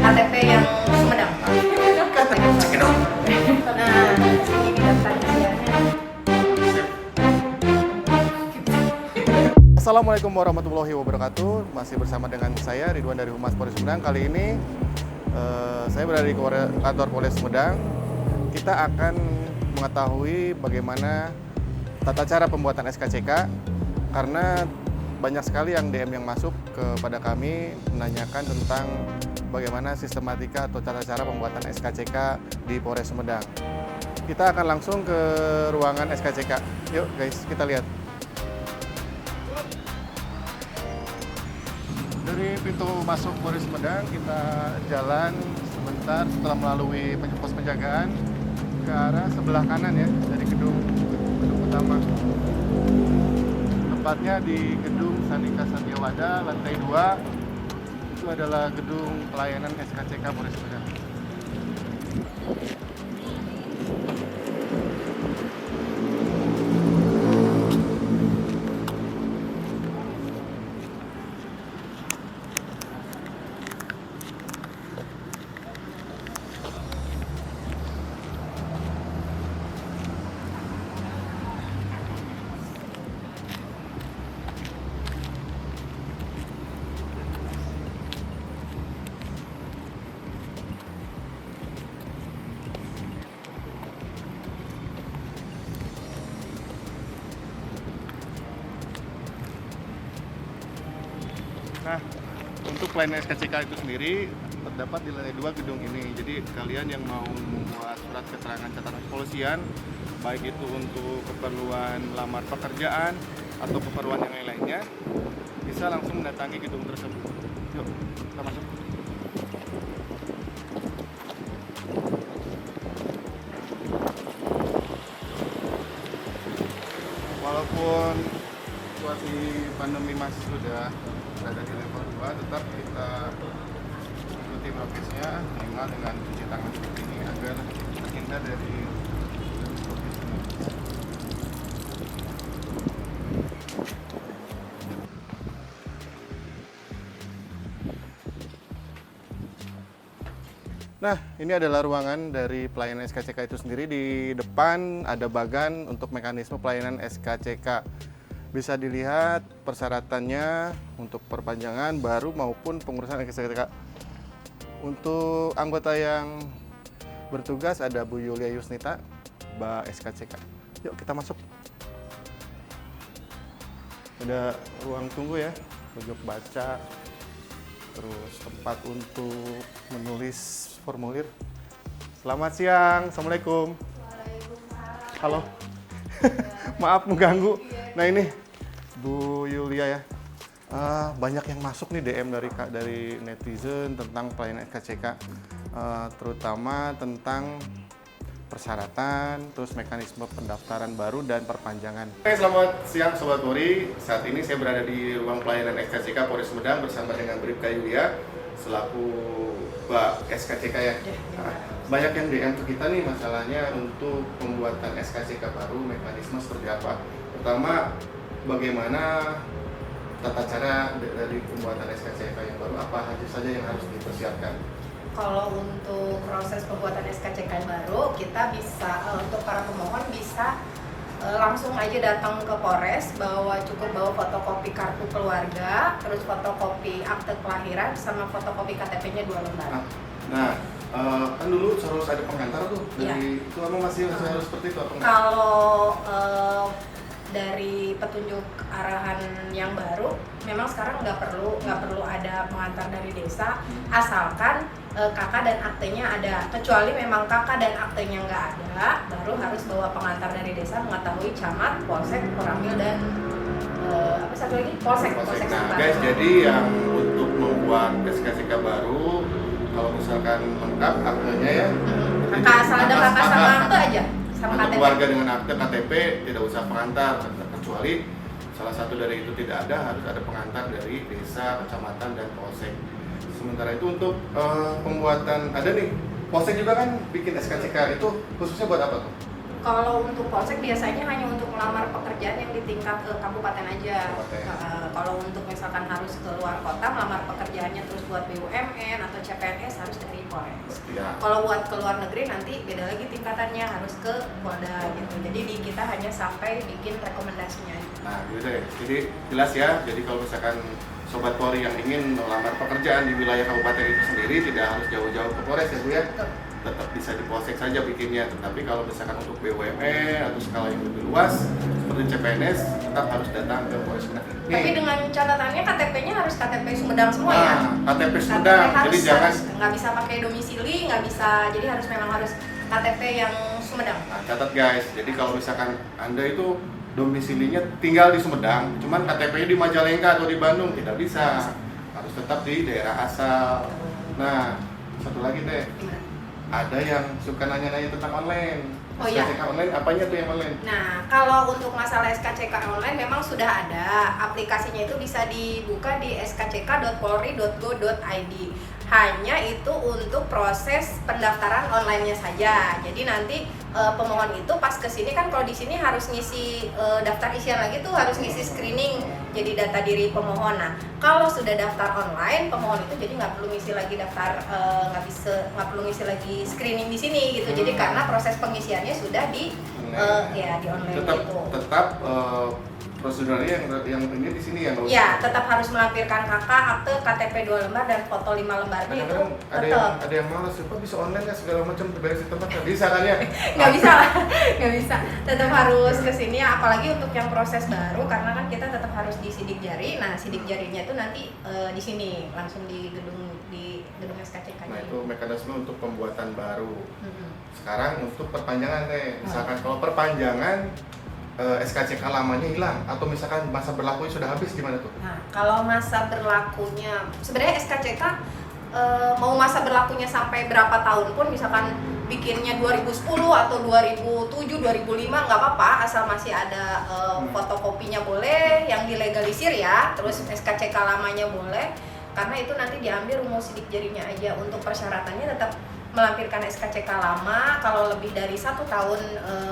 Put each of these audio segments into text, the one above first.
KTP yang Sumedang. Nah, ini daftar isiannya. Assalamualaikum warahmatullahi wabarakatuh. Masih bersama dengan saya Ridwan dari Humas Polres Sumedang. Kali ini saya berada di kantor Polres Sumedang. Kita akan mengetahui bagaimana tata cara pembuatan SKCK, karena banyak sekali yang DM yang masuk kepada kami menanyakan tentang bagaimana sistematika atau tata cara pembuatan SKCK di Polres Sumedang. Kita akan langsung ke ruangan SKCK. Yuk guys, kita lihat. Dari pintu masuk Polres Sumedang, kita jalan sebentar setelah melalui pos penjagaan ke arah sebelah kanan ya, dari gedung utama. Tepatnya di gedung Sandika Satyawada, lantai 2. Itu adalah gedung pelayanan SKCK Polres Sumedang. Nah, untuk pelayanan SKCK itu sendiri terdapat di lantai 2 gedung ini. Jadi kalian yang mau membuat surat keterangan catatan kepolisian, baik itu untuk keperluan lamar pekerjaan atau keperluan yang lain-lainnya, bisa langsung mendatangi gedung tersebut. Yuk, kita masuk. Walaupun situasi pandemi masih sudah berada di level 2, tetap kita mengikuti prokesnya, minimal dengan cuci tangan seperti ini agar terhindar dari COVID. Nah, ini adalah ruangan dari pelayanan SKCK itu sendiri. Di depan ada bagan untuk mekanisme pelayanan SKCK. Bisa dilihat persyaratannya untuk perpanjangan baru maupun pengurusan SKCK. Untuk anggota yang bertugas ada Bu Yulia Yusnita, Mbak SKCK. Yuk kita masuk. Ada ruang tunggu ya, pojok baca, terus tempat untuk menulis formulir. Selamat siang, Assalamualaikum. Waalaikumsalam. Halo. Maaf mengganggu. Nah ini Bu Yulia ya. Banyak yang masuk nih DM dari netizen tentang pelayanan SKCK, terutama tentang persyaratan, terus mekanisme pendaftaran baru dan perpanjangan. Oke, selamat siang Sobat Polri. Saat ini saya berada di ruang pelayanan SKCK Polres Sumedang bersama dengan Bribka Yulia selaku Mbak SKCK ya. Banyak yang DM ke kita nih masalahnya untuk pembuatan SKCK baru, mekanisme seperti apa. Pertama, bagaimana tata cara dari pembuatan SKCK yang baru, apa saja yang harus dipersiapkan? Kalau untuk proses pembuatan SKCK baru, kita bisa untuk para pemohon bisa langsung aja datang ke Polres, cukup bawa fotokopi kartu keluarga, terus fotokopi akte kelahiran, sama fotokopi KTP-nya 2 lembar. Nah, kan dulu harus ada pengantar tuh dari itu, emang masih harus seperti itu apa enggak? Kalau dari petunjuk arahan yang baru, memang sekarang nggak perlu ada pengantar dari desa, asalkan kakak dan aktenya ada. Kecuali memang kakak dan aktenya nggak ada, baru harus bawa pengantar dari desa mengetahui camat, polsek, koramil, dan apa satu lagi polsek. Nah guys, jadi yang untuk membuat SKCK baru, kalau misalkan lengkap aktenya ya, kakak asal ada kakak sama akte aja. Sama untuk KTP. keluarga dengan akte KTP tidak usah pengantar, kecuali salah satu dari itu tidak ada, harus ada pengantar dari desa, kecamatan, dan polsek. Sementara itu untuk pembuatan, ada nih polsek juga kan bikin SKCK, itu khususnya buat apa tuh? Kalau untuk polsek biasanya hanya untuk melamar pekerjaan yang di tingkat ke kabupaten aja. Kalau untuk misalkan harus ke luar kota melamar pekerjaannya terus buat BUMN atau CPNS harus ke Kalau buat ke luar negeri nanti beda lagi tingkatannya, harus ke Polda gitu. Jadi di kita hanya sampai bikin rekomendasinya. Nah, gitu deh. Jadi jelas ya. Jadi kalau misalkan Sobat Polri yang ingin melamar pekerjaan di wilayah kabupaten itu sendiri tidak harus jauh-jauh ke Polres ya Bu ya. Betul. Tetap bisa di Polsek saja bikinnya. Tetapi kalau misalkan untuk BUMN atau skala yang lebih luas seperti CPNS tetap harus datang ke Polres Sumedang. Tapi dengan catatannya KTP-nya harus KTP Sumedang semua ya. KTP Sumedang. Jadi jangan nggak bisa pakai domisili, nggak bisa. Jadi memang harus KTP yang Sumedang. Nah, catat guys. Jadi kalau misalkan Anda itu domisilinya tinggal di Sumedang, cuman KTP-nya di Majalengka atau di Bandung tidak bisa. Harus tetap di daerah asal. Nah, satu lagi deh. Gimana? Ada yang suka nanya-nanya tentang online. Oh, iya. SKCK online, apanya tuh yang online? Nah, kalau untuk masalah SKCK online memang sudah ada. Aplikasinya itu bisa dibuka di skck.polri.go.id. Hanya itu untuk proses pendaftaran online-nya saja. Jadi nanti pemohon itu pas kesini kan, kalau di sini harus ngisi daftar isian lagi tuh, harus ngisi screening jadi data diri pemohon. Nah, kalau sudah daftar online, pemohon itu jadi nggak perlu ngisi lagi daftar, nggak perlu ngisi lagi screening di sini gitu. Jadi karena proses pengisiannya sudah di ya di online itu. Tetap prosedurnya yang ini di sini ya, nggak usah. Ya, tetap harus melampirkan KK, akte, KTP 2 lembar dan foto 5 lembarnya itu Kadang-kadang tetap. ada yang malas, kok bisa online kan segala macam beres di tempat, nggak bisa kan ya? Nggak bisa lah, nggak bisa. Tetap harus kesini, apalagi untuk yang proses baru, karena kan kita tetap harus di sidik jari. Nah, sidik jarinya itu nanti di sini, langsung di gedung SKCK. Nah, itu mekanisme untuk pembuatan baru. Hmm. Sekarang untuk perpanjangan nih, misalkan kalau perpanjangan SKCK lamanya hilang atau misalkan masa berlakunya sudah habis, gimana tuh? Nah, kalau masa berlakunya, sebenarnya SKCK mau masa berlakunya sampai berapa tahun pun, misalkan bikinnya 2010 atau 2007, 2005 nggak apa-apa, asal masih ada fotokopinya boleh, yang dilegalisir ya, terus SKCK lamanya boleh, karena itu nanti diambil rumus sidik jarinya aja. Untuk persyaratannya tetap melampirkan SKCK lama. Kalau lebih dari 1 tahun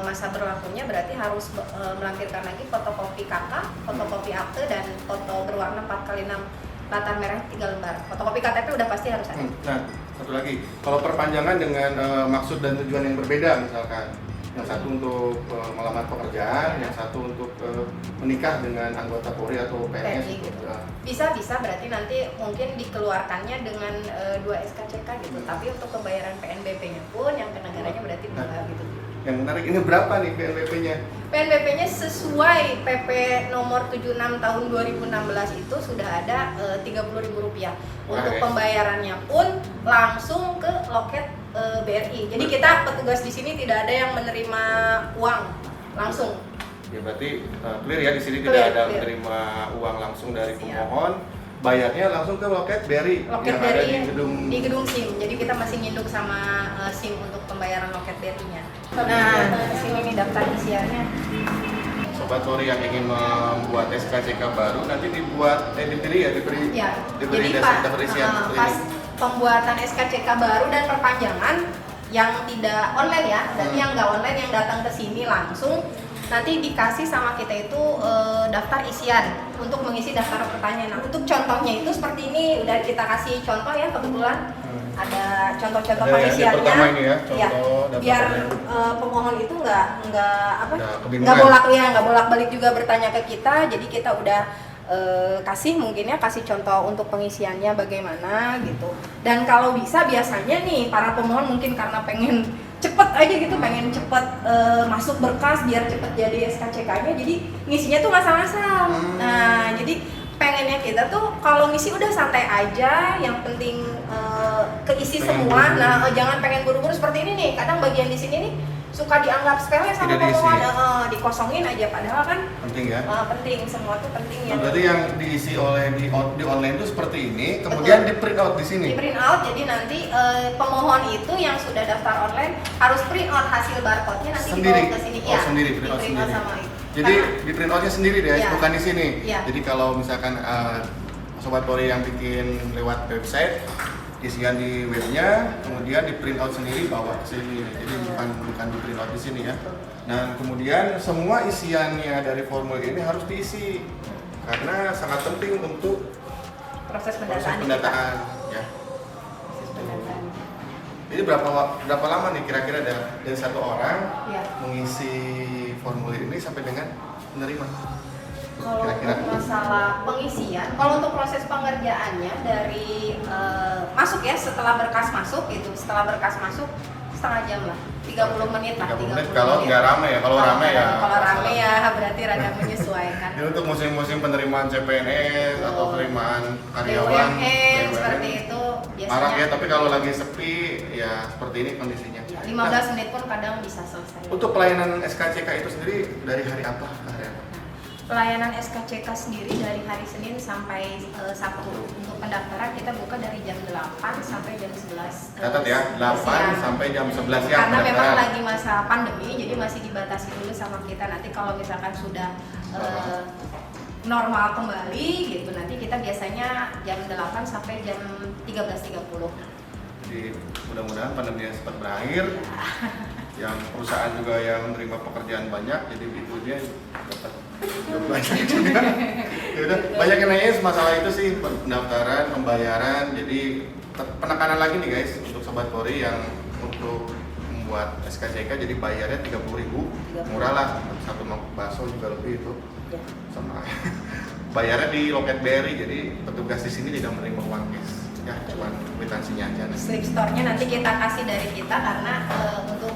masa berlakunya, berarti harus melampirkan lagi fotokopi KK, fotokopi akte, dan foto berwarna 4x6 latar merah 3 lembar. Fotokopi KTP udah pasti harus ada. Nah, satu lagi, kalau perpanjangan dengan maksud dan tujuan yang berbeda, misalkan yang satu untuk melamar pekerjaan, yang satu untuk menikah dengan anggota Polri atau PNS gitu. Nah, Bisa berarti nanti mungkin dikeluarkannya dengan 2 SKCK gitu. Tapi untuk pembayaran PNBP-nya pun yang ke negaranya berarti enggak gitu. yang menarik, ini berapa nih PNBP-nya? PNBP-nya sesuai PP nomor 76 tahun 2016 itu sudah ada Rp30.000. Untuk pembayarannya pun langsung ke loket BRI. Jadi kita petugas di sini tidak ada yang menerima uang langsung. Ya berarti clear ya, di sini Clear, tidak ada clear. menerima uang langsung dari Siap. pemohon, bayarnya langsung ke loket BRI Loket yang ada BRI di gedung SIM. Jadi kita masih nginduk sama SIM untuk pembayaran loket BRI-nya. Nah, di sini nih daftar isiannya. Sobat Polri yang ingin membuat SKCK baru nanti diberi Ya, diberi jadi daftar isian seperti pas ini. pembuatan SKCK baru dan perpanjangan yang tidak online ya, berarti yang nggak online, yang datang ke sini langsung nanti dikasih sama kita itu daftar isian untuk mengisi daftar pertanyaan. Nah, untuk contohnya itu seperti ini, udah kita kasih contoh ya, kebetulan ada contoh-contoh Ada yang pengisiannya. pertama ini ya, Iya, contoh daftar biar pertanyaan. pemohon itu nggak Kebingungan. nggak bolak-balik juga bertanya ke kita. Jadi kita udah kasih contoh untuk pengisiannya bagaimana gitu. Dan kalau bisa biasanya nih para pemohon mungkin karena pengen cepet aja gitu, pengen cepet masuk berkas biar cepet jadi SKCK-nya, jadi ngisinya tuh ngasal-ngasal. Nah, jadi pengennya kita tuh kalau ngisi udah santai aja, yang penting keisi Pengen semua. buru-buru. Nah, jangan pengen buru-buru seperti ini nih. Kadang bagian di sini nih suka dianggap sepele sama Tidak diisi. pemohon, dikosongin aja, padahal kan Penting ya. penting, semua tuh penting ya. Berarti yang diisi oleh di online itu seperti ini, kemudian di print out di sini. Di print out, jadi nanti pemohon itu yang sudah daftar online harus print out hasil barcode-nya, nanti Sendiri? dibawa ke sini. Oh, sendiri, print out sendiri. sama itu. Jadi Karena- di print outnya sendiri deh, Iya. bukan di sini. Iya. Jadi kalau misalkan Sobat Polri yang bikin lewat website, isian di webnya, kemudian di print out sendiri bawa ke sini. Jadi bukan di print out di sini ya. Dan kemudian semua isiannya dari formulir ini harus diisi karena sangat penting untuk proses proses pendataan. pendataan ya. Proses pendataan. Jadi berapa lama nih kira-kira dari satu orang Ya. mengisi formulir ini sampai dengan menerima? Kalau Kira-kira. untuk masalah pengisian, kalau untuk proses pengerjaannya dari masuk ya, setelah berkas masuk gitu, setelah berkas masuk setengah jam lah, 30 menit lah. 30 menit kalau nggak rame ya, kalau rame ya. Kalau rame ya berarti rada menyesuaikan. Jadi untuk musim-musim penerimaan CPNS atau penerimaan karyawan, BUMN seperti itu marak ya. biasanya. Tapi kalau lagi sepi ya seperti ini kondisinya. Ya, Nah, 15 menit pun kadang bisa selesai. untuk pelayanan SKCK itu sendiri dari hari apa ke hari apa? Pelayanan SKCK sendiri dari hari Senin sampai Sabtu. Untuk pendaftaran kita buka dari jam 8 sampai jam 11. Catat ya, 8 siang. sampai jam 11 siang Karena memang pendaftaran. lagi masa pandemi, jadi masih dibatasi dulu sama kita. Nanti kalau misalkan sudah normal kembali gitu, nanti kita biasanya jam 8 sampai jam 13.30. Jadi mudah-mudahan pandeminya cepat berakhir. Yang perusahaan juga yang menerima pekerjaan banyak, jadi ibunya dapat job banyak juga. Ya udah, banyak yang nanya masalah itu sih, pendaftaran, pembayaran. Jadi penekanan lagi nih guys untuk sobat Polri yang untuk membuat SKCK, jadi bayarnya 30.000, murah lah, satu mangkuk bakso juga lebih itu. Ya. Sama bayarnya di loket BRI, jadi petugas di sini tidak menerima uang cash ya, cuma kwitansinya aja. Slip store-nya nanti kita kasih dari kita karena untuk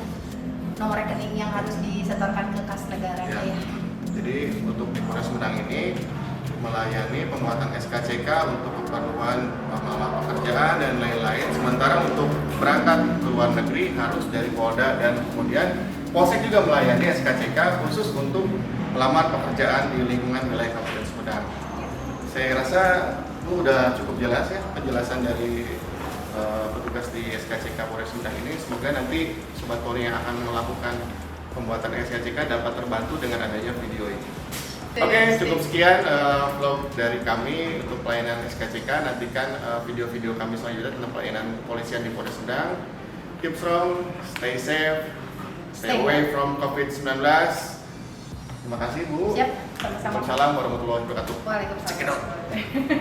nomor rekening yang harus disetorkan ke kas negaranya Ya. ya. Jadi untuk di Polres Sumedang ini melayani pembuatan SKCK untuk keperluan melamar pekerjaan dan lain-lain. Sementara untuk berangkat ke luar negeri harus dari Polda, dan kemudian Polsek juga melayani SKCK khusus untuk melamar pekerjaan di lingkungan wilayah Kabupaten Sumedang. Saya rasa itu udah cukup jelas ya penjelasan dari petugas di SKCK Polres Sumedang ini. Semoga nanti sobat Polri yang akan melakukan pembuatan SKCK dapat terbantu dengan adanya video ini. Oke, cukup sekian vlog dari kami untuk pelayanan SKCK. Nantikan video-video kami selanjutnya tentang pelayanan kepolisian di Polres Sumedang. Keep strong, stay safe, stay away from COVID-19. Terima kasih Bu. Siap, sama-sama. Waalaikumsalam warahmatullahi wabarakatuh. Waalaikumsalam.